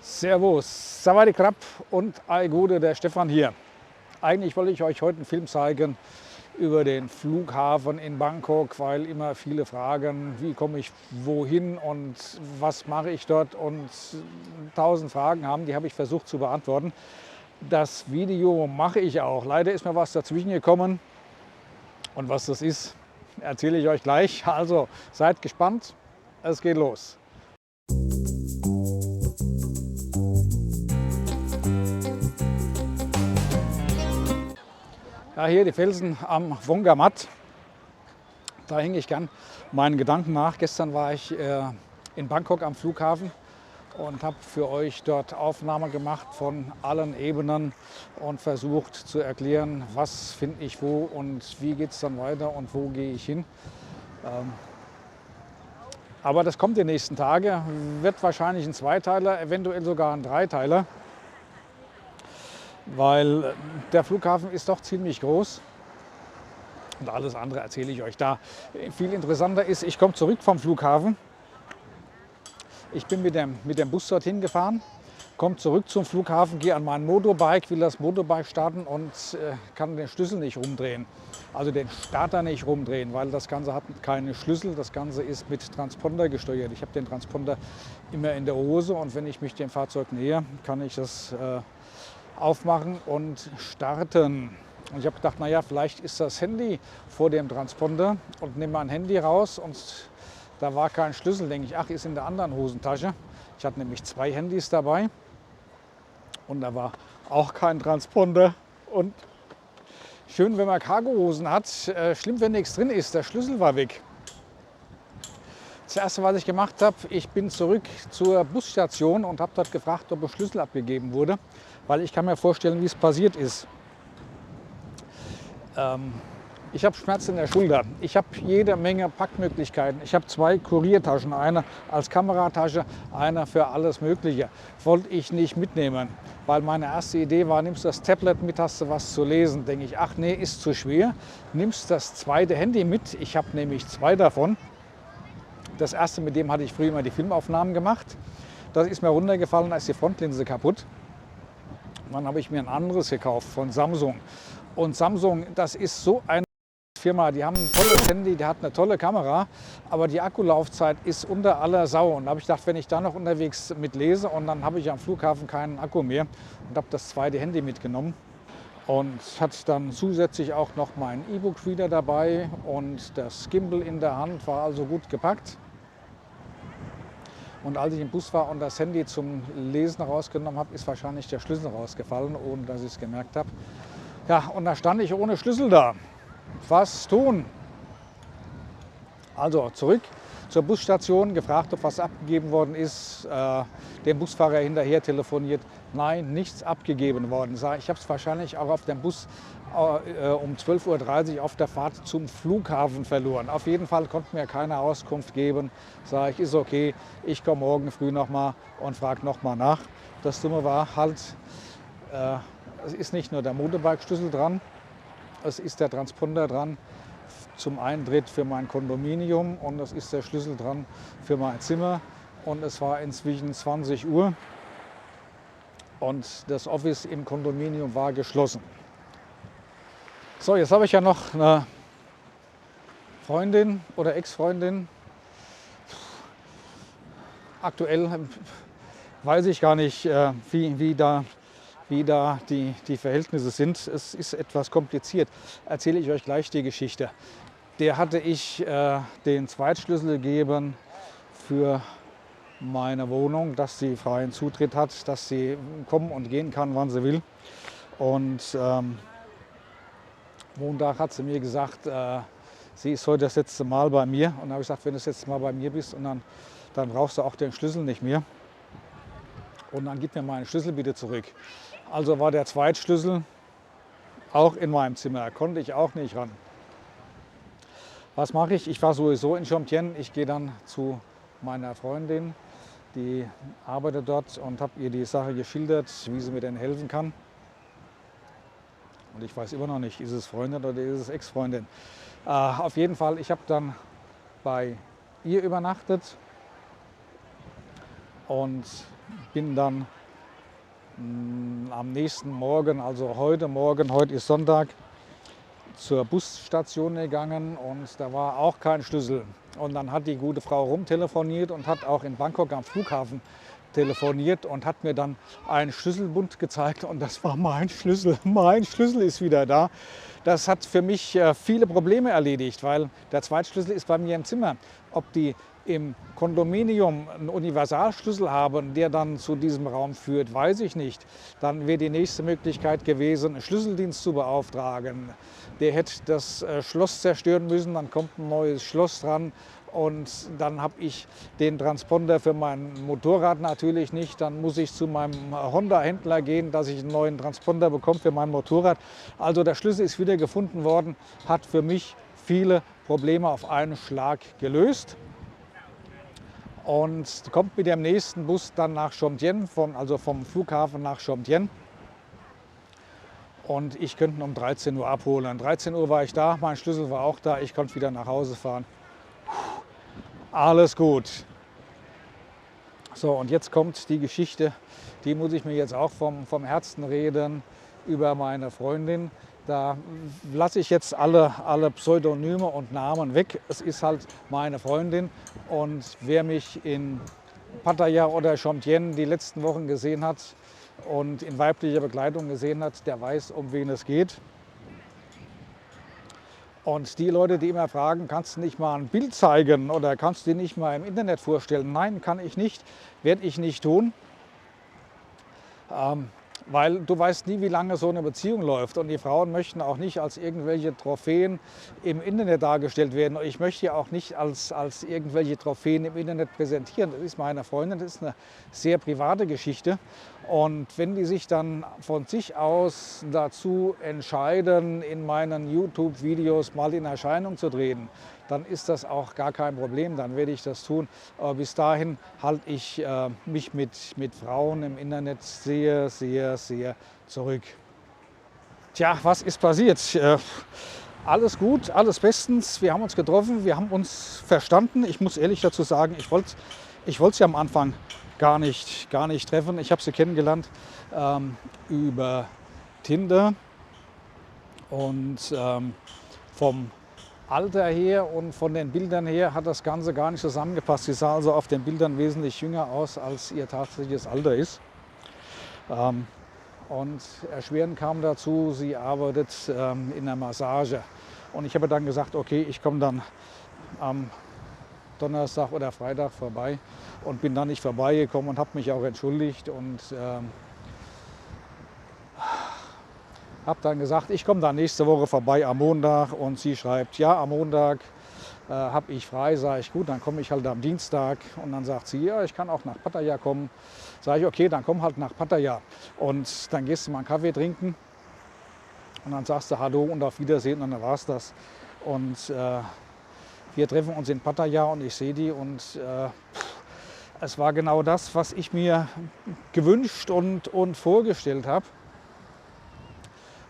Servus, Savadi Krab und Ei Gude, der Stefan hier. Eigentlich wollte ich euch heute einen Film zeigen über den Flughafen in Bangkok, weil immer viele fragen, wie komme ich wohin und was mache ich dort und 1000 Fragen haben, die habe ich versucht zu beantworten. Das Video mache ich auch. Leider ist mir was dazwischen gekommen und was das ist, erzähle ich euch gleich. Also seid gespannt, es geht los. Ja, hier die Felsen am Wongamat. Da hänge ich gern meinen Gedanken nach. Gestern war ich in Bangkok am Flughafen und habe für euch dort Aufnahmen gemacht von allen Ebenen und versucht zu erklären, was finde ich wo und wie geht es dann weiter und wo gehe ich hin. Aber das kommt die nächsten Tage, wird wahrscheinlich ein Zweiteiler, eventuell sogar ein Dreiteiler. Weil der Flughafen ist doch ziemlich groß und alles andere erzähle ich euch da. Viel interessanter ist, ich komme zurück vom Flughafen. Ich bin mit dem Bus dorthin gefahren, komme zurück zum Flughafen, gehe an mein Motorbike, will das Motorbike starten und kann den Schlüssel nicht rumdrehen. Also den Starter nicht rumdrehen, weil das Ganze hat keine Schlüssel. Das Ganze ist mit Transponder gesteuert. Ich habe den Transponder immer in der Hose und wenn ich mich dem Fahrzeug nähe, kann ich das aufmachen und starten. Und ich habe gedacht, naja, vielleicht ist das Handy vor dem Transponder und nehme mein Handy raus und da war kein Schlüssel. Denke ich, ach, ist in der anderen Hosentasche. Ich hatte nämlich 2 Handys dabei und da war auch kein Transponder. Und schön, wenn man Cargohosen hat, schlimm, wenn nichts drin ist, der Schlüssel war weg. Das Erste, was ich gemacht habe, ich bin zurück zur Busstation und habe dort gefragt, ob der Schlüssel abgegeben wurde, weil ich kann mir vorstellen, wie es passiert ist. Ich habe Schmerzen in der Schulter. Ich habe jede Menge Packmöglichkeiten. Ich habe 2 Kuriertaschen, eine als Kameratasche, eine für alles Mögliche. Wollte ich nicht mitnehmen, weil meine erste Idee war, nimmst das Tablet mit, hast du was zu lesen. Denke ich, ach nee, ist zu schwer. Nimmst das zweite Handy mit. Ich habe nämlich 2 davon. Das erste, mit dem hatte ich früher immer die Filmaufnahmen gemacht. Das ist mir runtergefallen, da ist die Frontlinse kaputt. Dann habe ich mir ein anderes gekauft von Samsung. Und Samsung, das ist so eine Firma, die haben ein tolles Handy, die hat eine tolle Kamera, aber die Akkulaufzeit ist unter aller Sau. Und da habe ich gedacht, wenn ich da noch unterwegs mit lese und dann habe ich am Flughafen keinen Akku mehr und habe das zweite Handy mitgenommen. Und hat dann zusätzlich auch noch mein E-Book-Reader dabei und das Gimbal in der Hand, war also gut gepackt. Und als ich im Bus war und das Handy zum Lesen rausgenommen habe, ist wahrscheinlich der Schlüssel rausgefallen, ohne dass ich es gemerkt habe. Ja, und da stand ich ohne Schlüssel da. Was tun? Also zurück zur Busstation, gefragt, ob was abgegeben worden ist. Dem Busfahrer hinterher telefoniert. Nein, nichts abgegeben worden. Ich habe es wahrscheinlich auch auf dem Bus um 12:30 Uhr auf der Fahrt zum Flughafen verloren. Auf jeden Fall konnte mir keine Auskunft geben. Sage ich, ist okay, ich komme morgen früh nochmal und frage nochmal nach. Das Dumme war halt, es ist nicht nur der Motorbike-Schlüssel dran, es ist der Transponder dran zum Eintritt für mein Kondominium und es ist der Schlüssel dran für mein Zimmer. Und es war inzwischen 20 Uhr und das Office im Kondominium war geschlossen. So, jetzt habe ich ja noch eine Freundin oder Ex-Freundin. Aktuell weiß ich gar nicht, wie da die Verhältnisse sind. Es ist etwas kompliziert. Erzähle ich euch gleich die Geschichte. Der hatte ich den Zweitschlüssel gegeben für meine Wohnung, dass sie freien Zutritt hat, dass sie kommen und gehen kann, wann sie will. Und Montag hat sie mir gesagt, sie ist heute das letzte Mal bei mir. Und dann habe ich gesagt, wenn du das letzte Mal bei mir bist, und dann brauchst du auch den Schlüssel nicht mehr. Und dann gib mir meinen Schlüssel bitte zurück. Also war der Zweitschlüssel auch in meinem Zimmer, konnte ich auch nicht ran. Was mache ich? Ich war sowieso in Jomtien. Ich gehe dann zu meiner Freundin, die arbeitet dort, und habe ihr die Sache geschildert, wie sie mir denn helfen kann. Und ich weiß immer noch nicht, ist es Freundin oder ist es Ex-Freundin. Auf jeden Fall, ich habe dann bei ihr übernachtet und bin dann am nächsten Morgen, also heute Morgen, heute ist Sonntag, zur Busstation gegangen und da war auch kein Schlüssel. Und dann hat die gute Frau rumtelefoniert und hat auch in Bangkok am Flughafen telefoniert und hat mir dann einen Schlüsselbund gezeigt und das war mein Schlüssel. Mein Schlüssel ist wieder da. Das hat für mich viele Probleme erledigt, weil der Zweitschlüssel ist bei mir im Zimmer. Ob die im Kondominium einen Universalschlüssel haben, der dann zu diesem Raum führt, weiß ich nicht. Dann wäre die nächste Möglichkeit gewesen, einen Schlüsseldienst zu beauftragen. Der hätte das Schloss zerstören müssen, dann kommt ein neues Schloss dran. Und dann habe ich den Transponder für mein Motorrad natürlich nicht. Dann muss ich zu meinem Honda-Händler gehen, dass ich einen neuen Transponder bekomme für mein Motorrad. Also der Schlüssel ist wieder gefunden worden, hat für mich viele Probleme auf einen Schlag gelöst. Und kommt mit dem nächsten Bus dann nach Jomtien, also vom Flughafen nach Jomtien. Und ich könnte ihn um 13 Uhr abholen. 13 Uhr war ich da, mein Schlüssel war auch da, ich konnte wieder nach Hause fahren. Alles gut. So, und jetzt kommt die Geschichte, die muss ich mir jetzt auch vom Herzen reden, über meine Freundin. Da lasse ich jetzt alle Pseudonyme und Namen weg. Es ist halt meine Freundin und wer mich in Pattaya oder Jomtien die letzten Wochen gesehen hat und in weiblicher Begleitung gesehen hat, der weiß, um wen es geht. Und die Leute, die immer fragen, kannst du nicht mal ein Bild zeigen oder kannst du die nicht mal im Internet vorstellen? Nein, kann ich nicht, werde ich nicht tun. Weil du weißt nie, wie lange so eine Beziehung läuft. Und die Frauen möchten auch nicht als irgendwelche Trophäen im Internet dargestellt werden. Ich möchte ja auch nicht als irgendwelche Trophäen im Internet präsentieren. Das ist meine Freundin, das ist eine sehr private Geschichte. Und wenn die sich dann von sich aus dazu entscheiden, in meinen YouTube-Videos mal in Erscheinung zu treten, dann ist das auch gar kein Problem, dann werde ich das tun. Aber bis dahin halte ich mich mit Frauen im Internet sehr, sehr, sehr zurück. Tja, was ist passiert? Alles gut, alles bestens. Wir haben uns getroffen, wir haben uns verstanden. Ich muss ehrlich dazu sagen, ich wollte sie am Anfang gar nicht treffen. Ich habe sie kennengelernt über Tinder und vom Alter her und von den Bildern her hat das Ganze gar nicht zusammengepasst. Sie sah also auf den Bildern wesentlich jünger aus, als ihr tatsächliches Alter ist. Und erschwerend kam dazu, sie arbeitet in der Massage. Und ich habe dann gesagt, okay, ich komme dann am Donnerstag oder Freitag vorbei und bin dann nicht vorbeigekommen und habe mich auch entschuldigt und habe dann gesagt, ich komme dann nächste Woche vorbei am Montag und sie schreibt, ja, am Montag habe ich frei, sage ich, gut, dann komme ich halt am Dienstag und dann sagt sie, ja, ich kann auch nach Pattaya kommen. Sage ich, okay, dann komm halt nach Pattaya und dann gehst du mal einen Kaffee trinken und dann sagst du Hallo und auf Wiedersehen und dann war es das. Und wir treffen uns in Pattaya und ich sehe die und es war genau das, was ich mir gewünscht und vorgestellt habe.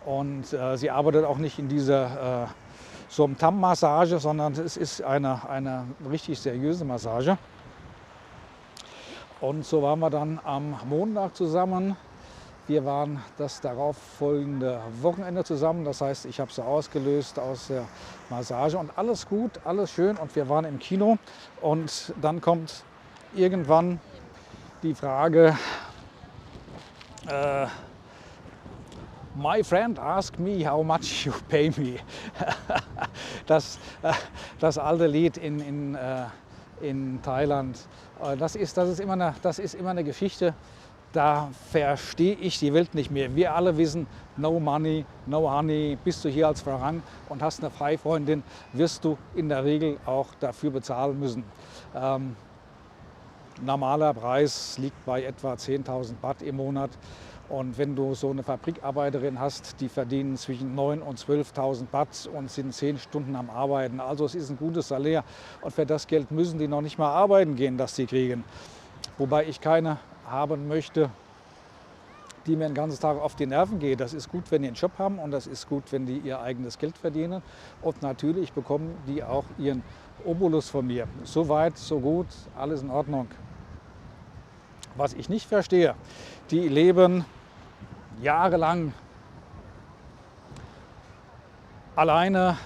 Und sie arbeitet auch nicht in dieser Somtam-Massage, sondern es ist eine richtig seriöse Massage. Und so waren wir dann am Montag zusammen. Wir waren das darauffolgende Wochenende zusammen. Das heißt, ich habe sie ausgelöst aus der Massage und alles gut, alles schön. Und wir waren im Kino und dann kommt irgendwann die Frage, My friend asked me how much you pay me. Das alte Lied in Thailand. Das ist immer eine Geschichte, da verstehe ich die Welt nicht mehr. Wir alle wissen, no money, no honey. Bist du hier als Farang und hast eine Freifreundin, wirst du in der Regel auch dafür bezahlen müssen. Normaler Preis liegt bei etwa 10.000 Baht im Monat. Und wenn du so eine Fabrikarbeiterin hast, die verdienen zwischen 9.000 und 12.000 Baht und sind 10 Stunden am Arbeiten. Also es ist ein gutes Salär und für das Geld müssen die noch nicht mal arbeiten gehen, das sie kriegen. Wobei ich keine haben möchte, die mir den ganzen Tag auf die Nerven geht. Das ist gut, wenn die einen Job haben und das ist gut, wenn die ihr eigenes Geld verdienen. Und natürlich bekommen die auch ihren Obolus von mir. So weit, so gut, alles in Ordnung. Was ich nicht verstehe, die leben jahrelang alleine,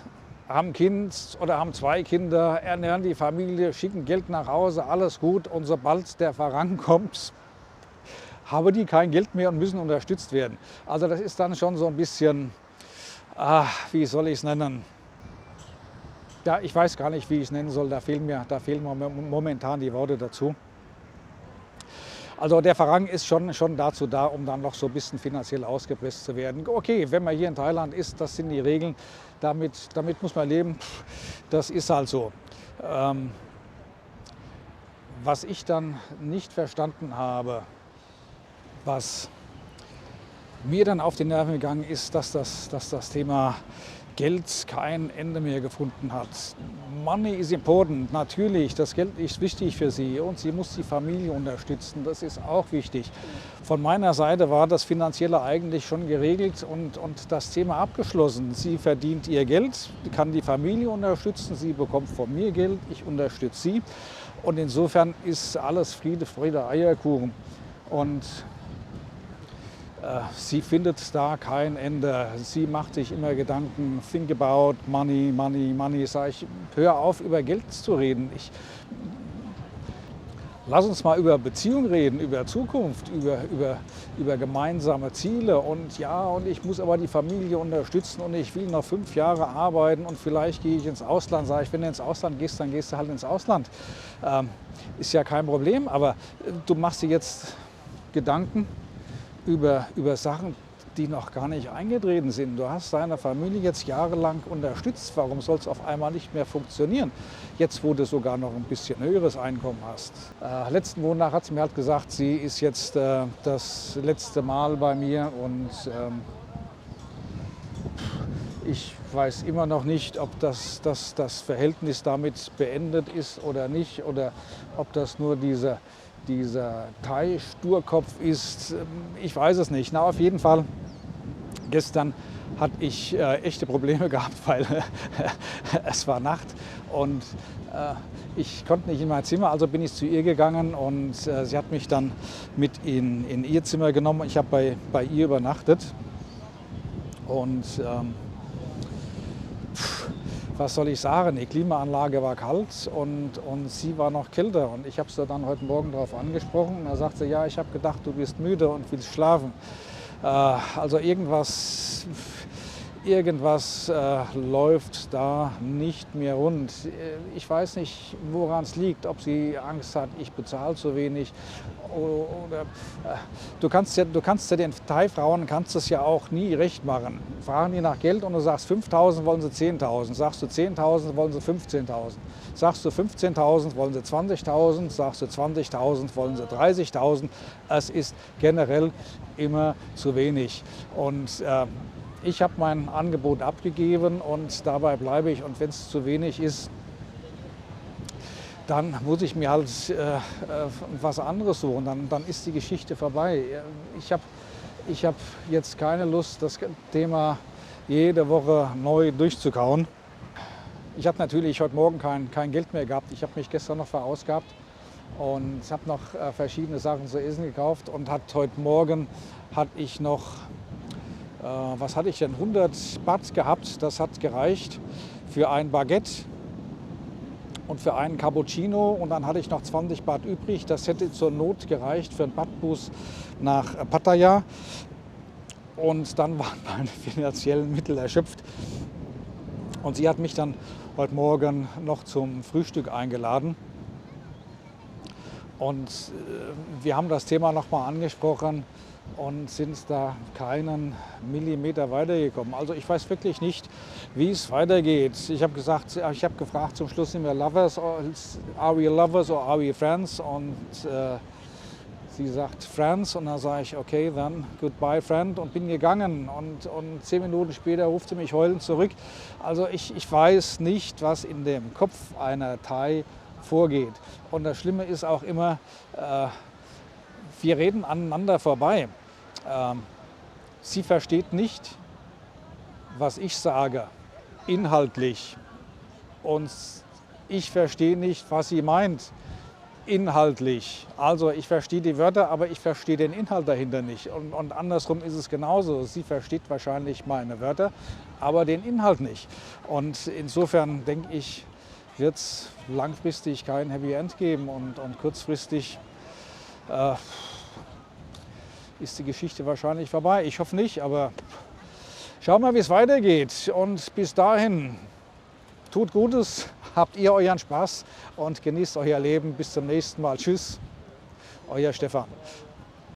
haben ein Kind oder haben 2 Kinder, ernähren die Familie, schicken Geld nach Hause, alles gut. Und sobald der Farang kommt, haben die kein Geld mehr und müssen unterstützt werden. Also das ist dann schon so ein bisschen, wie soll ich es nennen? Ja, ich weiß gar nicht, wie ich es nennen soll. Da fehlen mir momentan die Worte dazu. Also der Farang ist schon dazu da, um dann noch so ein bisschen finanziell ausgepresst zu werden. Okay, wenn man hier in Thailand ist, das sind die Regeln, damit muss man leben. Das ist halt so. Was ich dann nicht verstanden habe, was mir dann auf die Nerven gegangen ist, dass das Thema Geld kein Ende mehr gefunden hat. Money is important, natürlich, das Geld ist wichtig für sie und sie muss die Familie unterstützen, das ist auch wichtig. Von meiner Seite war das Finanzielle eigentlich schon geregelt und das Thema abgeschlossen. Sie verdient ihr Geld, kann die Familie unterstützen, sie bekommt von mir Geld, ich unterstütze sie. Und insofern ist alles Friede, Freude, Eierkuchen. Und sie findet da kein Ende. Sie macht sich immer Gedanken, think about money, money, money. Sag ich, hör auf, über Geld zu reden. Lass uns mal über Beziehung reden, über Zukunft, über gemeinsame Ziele. Und ja, und ich muss aber die Familie unterstützen und ich will noch 5 Jahre arbeiten und vielleicht gehe ich ins Ausland. Sag ich, wenn du ins Ausland gehst, dann gehst du halt ins Ausland. Ist ja kein Problem, aber du machst dir jetzt Gedanken über Sachen, die noch gar nicht eingetreten sind. Du hast deine Familie jetzt jahrelang unterstützt. Warum soll es auf einmal nicht mehr funktionieren? Jetzt, wo du sogar noch ein bisschen höheres Einkommen hast. Letzten Monat hat sie mir halt gesagt, sie ist jetzt das letzte Mal bei mir und ich weiß immer noch nicht, ob das Verhältnis damit beendet ist oder nicht oder ob das nur dieser Thai-Sturkopf ist, ich weiß es nicht. Na, auf jeden Fall, gestern hatte ich echte Probleme gehabt, weil es war Nacht und ich konnte nicht in mein Zimmer, also bin ich zu ihr gegangen und sie hat mich dann mit in ihr Zimmer genommen. Ich habe bei ihr übernachtet und was soll ich sagen, die Klimaanlage war kalt und sie war noch kälter. Und ich habe sie dann heute Morgen darauf angesprochen und da sagt sie, ja, ich habe gedacht, du bist müde und willst schlafen. Also irgendwas läuft da nicht mehr rund. Ich weiß nicht, woran es liegt, ob sie Angst hat, ich bezahle zu wenig. Oder, du kannst ja den Thai-Frauen das ja auch nie recht machen. Fragen die nach Geld und du sagst 5.000, wollen sie 10.000. Sagst du 10.000, wollen sie 15.000. Sagst du 15.000, wollen sie 20.000. Sagst du 20.000, wollen sie 30.000. Es ist generell immer zu wenig. Und ich habe mein Angebot abgegeben und dabei bleibe ich. Und wenn es zu wenig ist, dann muss ich mir halt was anderes suchen. Dann ist die Geschichte vorbei. Ich hab jetzt keine Lust, das Thema jede Woche neu durchzukauen. Ich habe natürlich heute Morgen kein Geld mehr gehabt. Ich habe mich gestern noch verausgabt und habe noch verschiedene Sachen zu essen gekauft. Und heute Morgen hatte ich noch, was hatte ich denn, 100 Baht gehabt. Das hat gereicht für ein Baguette und für einen Cappuccino und dann hatte ich noch 20 Baht übrig. Das hätte zur Not gereicht für einen Badbus nach Pattaya. Und dann waren meine finanziellen Mittel erschöpft. Und sie hat mich dann heute Morgen noch zum Frühstück eingeladen. Und wir haben das Thema nochmal angesprochen und sind da keinen Millimeter weitergekommen. Also ich weiß wirklich nicht, wie es weitergeht. Ich habe gefragt zum Schluss, sind wir Lovers, are we lovers or are we friends? Und sie sagt Friends und dann sage ich, okay, dann goodbye friend und bin gegangen. Und 10 Minuten später ruft sie mich heulend zurück. Also ich weiß nicht, was in dem Kopf einer Thai vorgeht. Und das Schlimme ist auch immer, wir reden aneinander vorbei. Sie versteht nicht, was ich sage, inhaltlich. Und ich verstehe nicht, was sie meint. inhaltlich. Also ich verstehe die Wörter, aber ich verstehe den Inhalt dahinter nicht. Und andersrum ist es genauso. Sie versteht wahrscheinlich meine Wörter, aber den Inhalt nicht. Und insofern denke ich, wird es langfristig kein Happy End geben und kurzfristig ist die Geschichte wahrscheinlich vorbei. Ich hoffe nicht, aber schauen wir mal, wie es weitergeht. Und bis dahin, tut Gutes, habt ihr euren Spaß und genießt euer Leben. Bis zum nächsten Mal. Tschüss, euer Stefan.